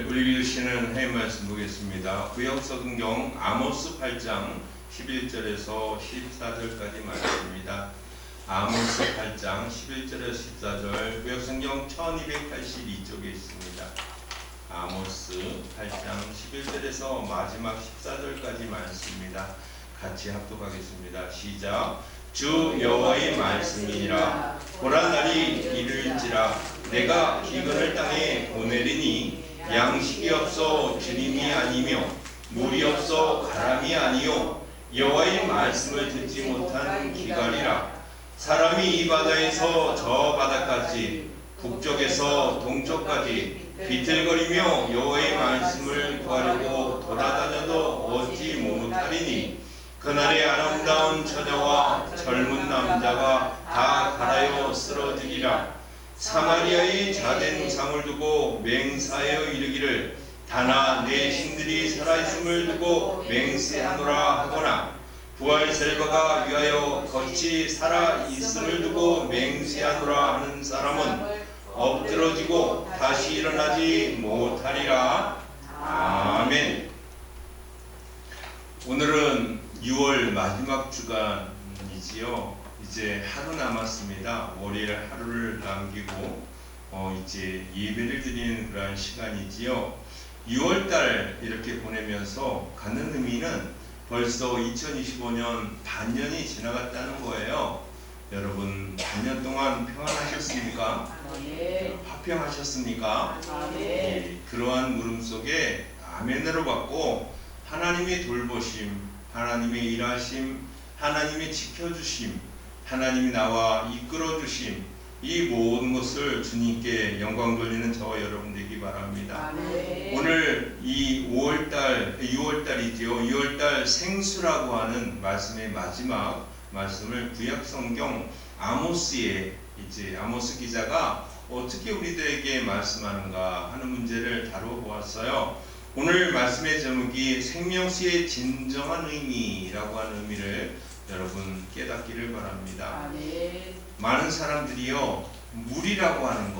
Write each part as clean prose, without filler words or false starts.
우리 읽으시는 해의 말씀 보겠습니다. 구약성경 아모스 8장 11절에서 14절까지 말씀입니다. 아모스 8장 11절에서 14절 구약성경 1282쪽에 있습니다. 아모스 8장 11절에서 마지막 14절까지 말씀입니다. 같이 합독하겠습니다. 시작. 주 여호와의 말씀이니라. 보라 날이 이를지라. 내가 기근을 땅에 보내리니 양식이 없어 주림이 아니며 물이 없어 가람이 아니요 여호와의 말씀을 듣지 못한 기갈이라. 사람이 이 바다에서 저 바다까지 북쪽에서 동쪽까지 비틀거리며 여호와의 말씀을 구하려고 돌아다녀도 얻지 못하리니 그날의 아름다운 처녀와 젊은 남자가 다 갈아여 쓰러지리라. 사마리아의 자된 우상을 두고 맹세하여 이르기를 다나 내 신들이 살아있음을 두고 맹세하노라 하거나 부활셀바가 위하여 거치 살아있음을 두고 맹세하노라 하는 사람은 엎드러지고 다시 일어나지 못하리라. 아멘. 오늘은 6월 마지막 주간이지요. 이제 하루 남았습니다. 월요일 하루를 남기고 이제 예배를 드리는 그러한 시간이지요. 6월달 이렇게 보내면서 갖는 의미는 벌써 2025년 반년이 지나갔다는 거예요. 여러분 반년 동안 평안하셨습니까? 네. 화평하셨습니까? 네. 그러한 물음 속에 아멘으로 받고 하나님의 돌보심, 하나님의 일하심, 하나님의 지켜주심, 하나님이 나와 이끌어주심, 이 모든 것을 주님께 영광 돌리는 저와 여러분 되기 바랍니다. 네. 오늘 이 6월달이죠. 6월달 생수라고 하는 말씀의 마지막 말씀을 구약성경 아모스에 이제 아모스 기자가 어떻게 우리들에게 말씀하는가 하는 문제를 다뤄보았어요. 오늘 말씀의 제목이 생명수의 진정한 의미라고 하는 의미를 여러분 깨닫기를 바랍니다. 네. 많은 사람들이요 물이라고 하는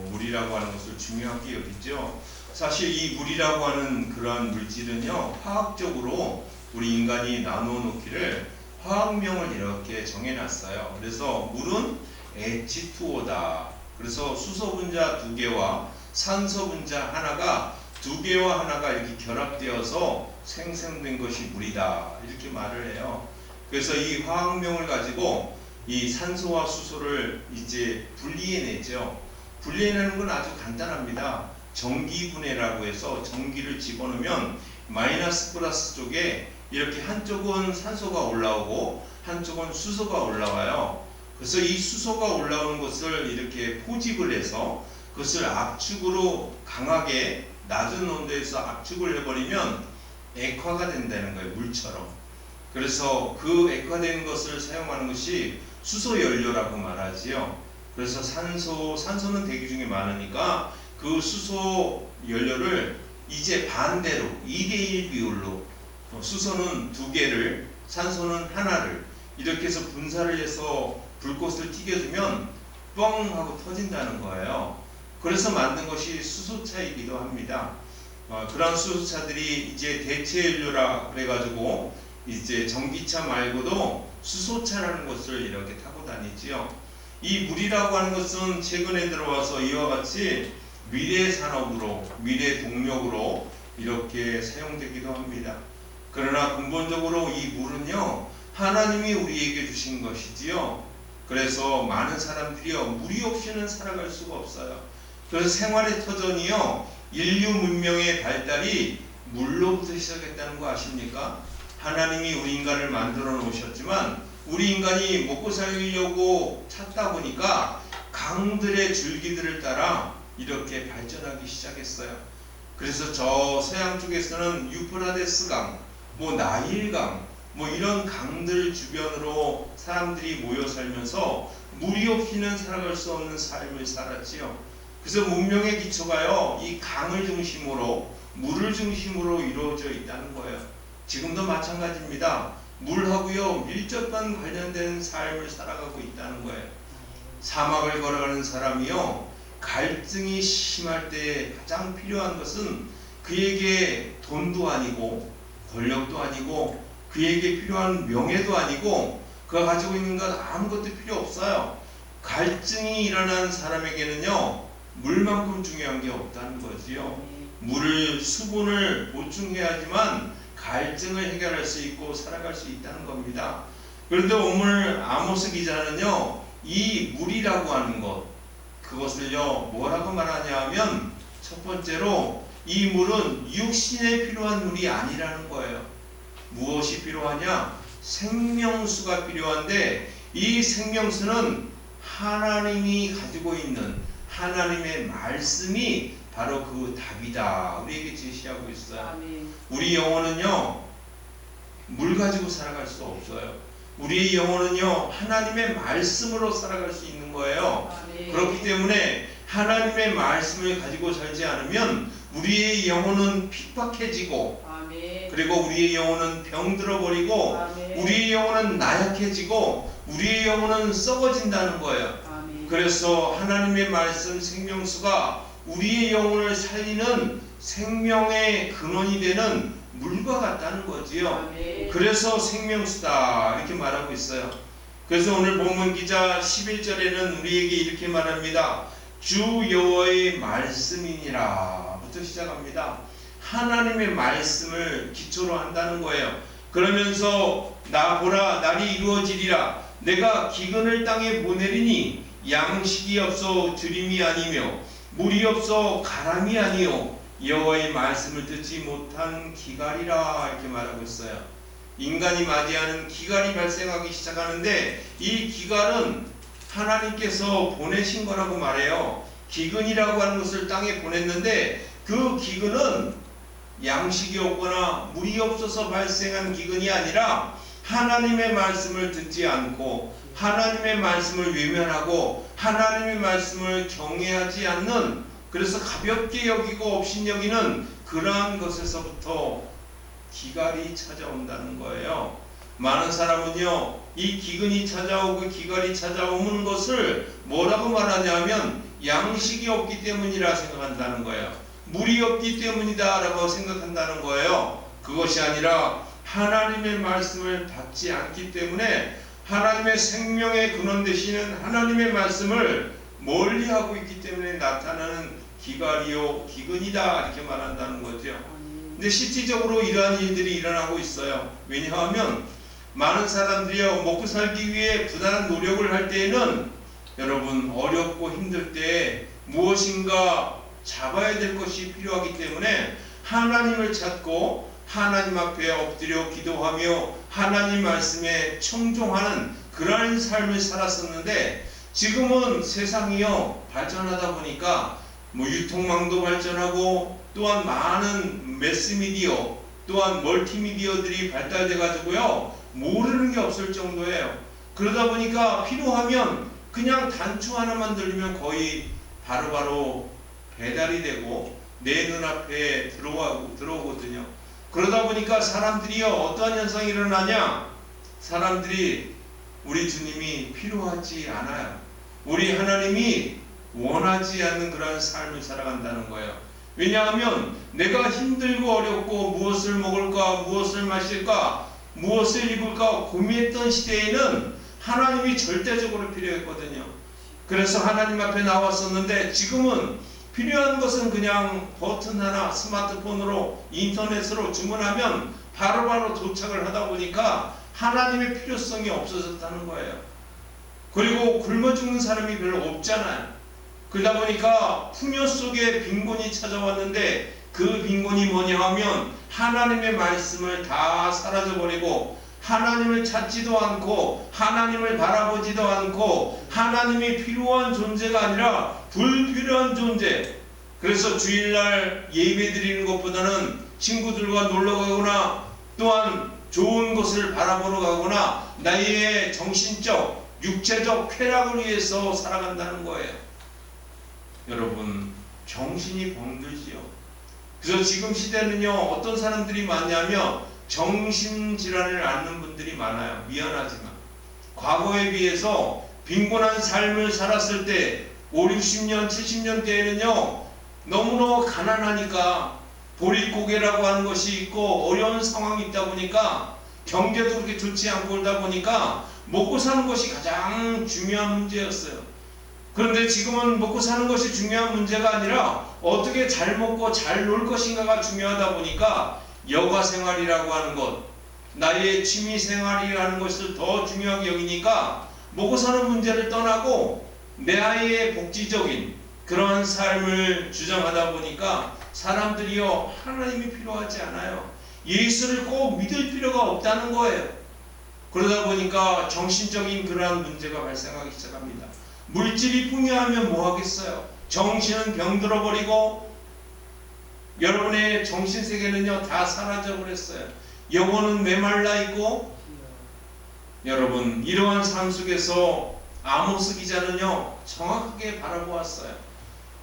물이라고 하는 것을 중요하게 여기죠. 사실 이 물이라고 하는 그러한 물질은요 화학적으로 우리 인간이 나누어 놓기를 화학명을 이렇게 정해놨어요. 그래서 물은 H2O다. 그래서 수소 분자 2개와 산소 분자 하나가 2개와 하나가 이렇게 결합되어서 생성된 것이 물이다. 이렇게 말을 해요. 그래서 이 화학명을 가지고 이 산소와 수소를 이제 분리해내죠. 분리해내는 건 아주 간단합니다. 전기분해라고 해서 전기를 집어넣으면 마이너스 플러스 쪽에 이렇게 한쪽은 산소가 올라오고 한쪽은 수소가 올라와요. 그래서 이 수소가 올라오는 것을 이렇게 포집을 해서 그것을 압축으로 강하게 낮은 온도에서 압축을 해버리면 액화가 된다는 거예요. 물처럼. 그래서 그 액화된 것을 사용하는 것이 수소 연료라고 말하지요. 그래서 산소는 대기 중에 많으니까 그 수소 연료를 이제 반대로 2대1 비율로 수소는 2개를 산소는 하나를 이렇게 해서 분사를 해서 불꽃을 튀겨주면 뻥 하고 터진다는 거예요. 그래서 만든 것이 수소차이기도 합니다. 그런 수소차들이 이제 대체연료라 그래가지고 이제 전기차 말고도 수소차라는 것을 이렇게 타고 다니지요. 이 물이라고 하는 것은 최근에 들어와서 이와 같이 미래 산업으로, 미래 동력으로 이렇게 사용되기도 합니다. 그러나 근본적으로 이 물은요, 하나님이 우리에게 주신 것이지요. 그래서 많은 사람들이요, 물이 없이는 살아갈 수가 없어요. 그래서 생활의 터전이요, 인류 문명의 발달이 물로부터 시작했다는 거 아십니까? 하나님이 우리 인간을 만들어 놓으셨지만 우리 인간이 먹고 살려고 찾다 보니까 강들의 줄기들을 따라 이렇게 발전하기 시작했어요. 그래서 저 서양 쪽에서는 유프라데스 강, 나일강, 이런 강들 주변으로 사람들이 모여 살면서 물이 없이는 살아갈 수 없는 삶을 살았지요. 그래서 문명의 기초가요, 이 강을 중심으로, 물을 중심으로 이루어져 있다는 거예요. 지금도 마찬가지입니다. 물하고요 밀접한 관련된 삶을 살아가고 있다는 거예요. 사막을 걸어가는 사람이요 갈증이 심할 때 가장 필요한 것은 그에게 돈도 아니고 권력도 아니고 그에게 필요한 명예도 아니고 그가 가지고 있는 것 아무것도 필요 없어요. 갈증이 일어난 사람에게는요, 물만큼 중요한 게 없다는 거지요. 물을, 수분을 보충해야지만 갈증을 해결할 수 있고 살아갈 수 있다는 겁니다. 그런데 오늘 아모스 기자는요, 이 물이라고 하는 것, 그것을요 뭐라고 말하냐 하면, 첫 번째로 이 물은 육신에 필요한 물이 아니라는 거예요. 무엇이 필요하냐? 생명수가 필요한데, 이 생명수는 하나님이 가지고 있는 하나님의 말씀이 바로 그 답이다, 우리에게 제시하고 있어요. 아멘. 우리 영혼은요 물 가지고 살아갈 수 없어요. 우리의 영혼은요 하나님의 말씀으로 살아갈 수 있는 거예요. 아멘. 그렇기 때문에 하나님의 말씀을 가지고 살지 않으면 우리의 영혼은 핍박해지고, 아멘. 그리고 우리의 영혼은 병들어 버리고, 아멘. 우리의 영혼은 나약해지고, 우리의 영혼은 썩어진다는 거예요. 아멘. 그래서 하나님의 말씀 생명수가 우리의 영혼을 살리는 생명의 근원이 되는 물과 같다는 거지요. 아멘. 그래서 생명수다 이렇게 말하고 있어요. 그래서 오늘 본문 기자 11절에는 우리에게 이렇게 말합니다. 주 여호와의 말씀이니라 부터 시작합니다. 하나님의 말씀을 기초로 한다는 거예요. 그러면서 나 보라, 날이 이루어지리라. 내가 기근을 땅에 보내리니 양식이 없어 들임이 아니며 물이 없어 가람이 아니요 여호와의 말씀을 듣지 못한 기갈이라 이렇게 말하고 있어요. 인간이 맞이하는 기갈이 발생하기 시작하는데, 이 기갈은 하나님께서 보내신 거라고 말해요. 기근이라고 하는 것을 땅에 보냈는데, 그 기근은 양식이 없거나 물이 없어서 발생한 기근이 아니라 하나님의 말씀을 듣지 않고 하나님의 말씀을 외면하고 하나님의 말씀을 경외하지 않는, 그래서 가볍게 여기고 업신여기는 그러한 것에서부터 기갈이 찾아온다는 거예요. 많은 사람은요 이 기근이 찾아오고 기갈이 찾아오는 것을 뭐라고 말하냐면 양식이 없기 때문이라 생각한다는 거예요. 물이 없기 때문이다 라고 생각한다는 거예요. 그것이 아니라 하나님의 말씀을 받지 않기 때문에 하나님의 생명의 근원 되시는 하나님의 말씀을 멀리하고 있기 때문에 나타나는 기갈이요 기근이다 이렇게 말한다는 거죠. 근데 실질적으로 이러한 일들이 일어나고 있어요. 왜냐하면 많은 사람들이요 먹고 살기 위해 부단한 노력을 할 때에는, 여러분 어렵고 힘들 때 무엇인가 잡아야 될 것이 필요하기 때문에 하나님을 찾고 하나님 앞에 엎드려 기도하며 하나님 말씀에 청종하는 그러한 삶을 살았었는데, 지금은 세상이요 발전하다 보니까 유통망도 발전하고 또한 많은 매스미디어 또한 멀티미디어들이 발달돼 가지고요 모르는 게 없을 정도예요. 그러다 보니까 필요하면 그냥 단추 하나만 들리면 거의 바로바로 배달이 되고 내 눈앞에 들어오거든요. 그러다 보니까 사람들이요 어떠한 현상이 일어나냐, 사람들이 우리 주님이 필요하지 않아요. 우리 하나님이 원하지 않는 그러한 삶을 살아간다는 거예요. 왜냐하면 내가 힘들고 어렵고 무엇을 먹을까 무엇을 마실까 무엇을 입을까 고민했던 시대에는 하나님이 절대적으로 필요했거든요. 그래서 하나님 앞에 나왔었는데, 지금은 필요한 것은 그냥 버튼 하나 스마트폰으로 인터넷으로 주문하면 바로바로 도착을 하다 보니까 하나님의 필요성이 없어졌다는 거예요. 그리고 굶어 죽는 사람이 별로 없잖아요. 그러다 보니까 풍요 속에 빈곤이 찾아왔는데, 그 빈곤이 뭐냐 하면 하나님의 말씀을 다 사라져버리고 하나님을 찾지도 않고 하나님을 바라보지도 않고 하나님이 필요한 존재가 아니라 불필요한 존재. 그래서 주일날 예배 드리는 것보다는 친구들과 놀러 가거나 또한 좋은 것을 바라보러 가거나 나의 정신적 육체적 쾌락을 위해서 살아간다는 거예요. 여러분 정신이 병들지요. 그래서 지금 시대는요 어떤 사람들이 많냐면 정신질환을 앓는 분들이 많아요. 미안하지만 과거에 비해서 빈곤한 삶을 살았을 때 5, 60년, 70년 대에는요 너무너무 가난하니까 보릿고개라고 하는 것이 있고 어려운 상황이 있다 보니까 경제도 그렇게 좋지 않고 그러다 보니까 먹고 사는 것이 가장 중요한 문제였어요. 그런데 지금은 먹고 사는 것이 중요한 문제가 아니라 어떻게 잘 먹고 잘 놀 것인가가 중요하다 보니까 여가 생활이라고 하는 것, 나의 취미 생활이라는 것을 더 중요하게 여기니까 먹고 사는 문제를 떠나고 내 아이의 복지적인 그러한 삶을 주장하다 보니까 사람들이요 하나님이 필요하지 않아요. 예수를 꼭 믿을 필요가 없다는 거예요. 그러다 보니까 정신적인 그러한 문제가 발생하기 시작합니다. 물질이 풍요하면 뭐 하겠어요? 정신은 병들어 버리고 여러분의 정신세계는요 다 사라져 버렸어요. 영혼은 메말라 있고 여러분 이러한 삶 속에서 아모스 기자는요 정확하게 바라보았어요.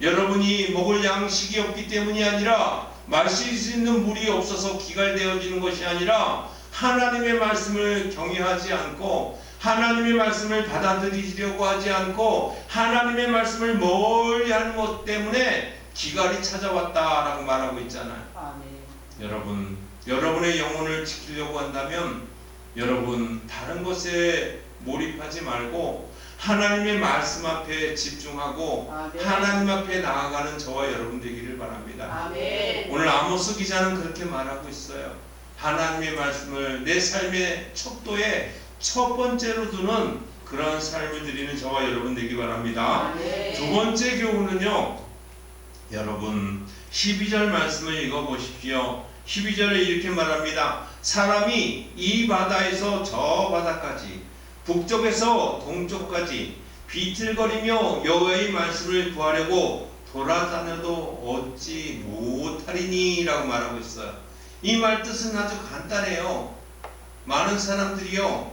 여러분이 먹을 양식이 없기 때문이 아니라 마실 수 있는 물이 없어서 기갈되어지는 것이 아니라 하나님의 말씀을 경외하지 않고 하나님의 말씀을 받아들이려고 하지 않고 하나님의 말씀을 멀리하는 것 때문에 기갈이 찾아왔다라고 말하고 있잖아요. 여러분, 여러분의 영혼을 지키려고 한다면 여러분 다른 것에 몰입하지 말고 하나님의 말씀 앞에 집중하고 하나님 앞에 나아가는 저와 여러분 되기를 바랍니다. 오늘 아모스 기자는 그렇게 말하고 있어요. 하나님의 말씀을 내 삶의 척도에 첫 번째로 두는 그런 삶을 드리는 저와 여러분 되기 바랍니다. 두 번째 교훈은요, 여러분 12절 말씀을 읽어보십시오. 12절에 이렇게 말합니다. 사람이 이 바다에서 저 바다까지 북쪽에서 동쪽까지 비틀거리며 여호와의 말씀을 구하려고 돌아다녀도 얻지 못하리니 라고 말하고 있어요. 이 말 뜻은 아주 간단해요. 많은 사람들이요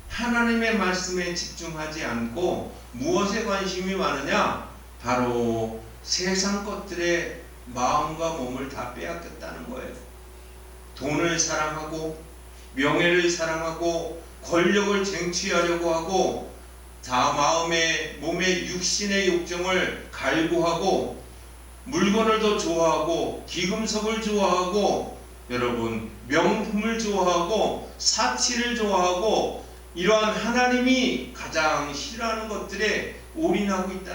하나님의 말씀에 집중하지 않고 무엇에 관심이 많으냐? 바로 세상 것들의 마음과 몸을 다 빼앗겼다는 거예요. 돈을 사랑하고 명예를 사랑하고 권력을 쟁취하려고 하고 다 마음의 몸의 육신의 욕정을 갈구하고 물건을 더 좋아하고 기금석을 좋아하고 여러분 명품을 좋아하고 사치를 좋아하고 이러한 하나님이 가장 싫어하는 것들에 올인하고 있다.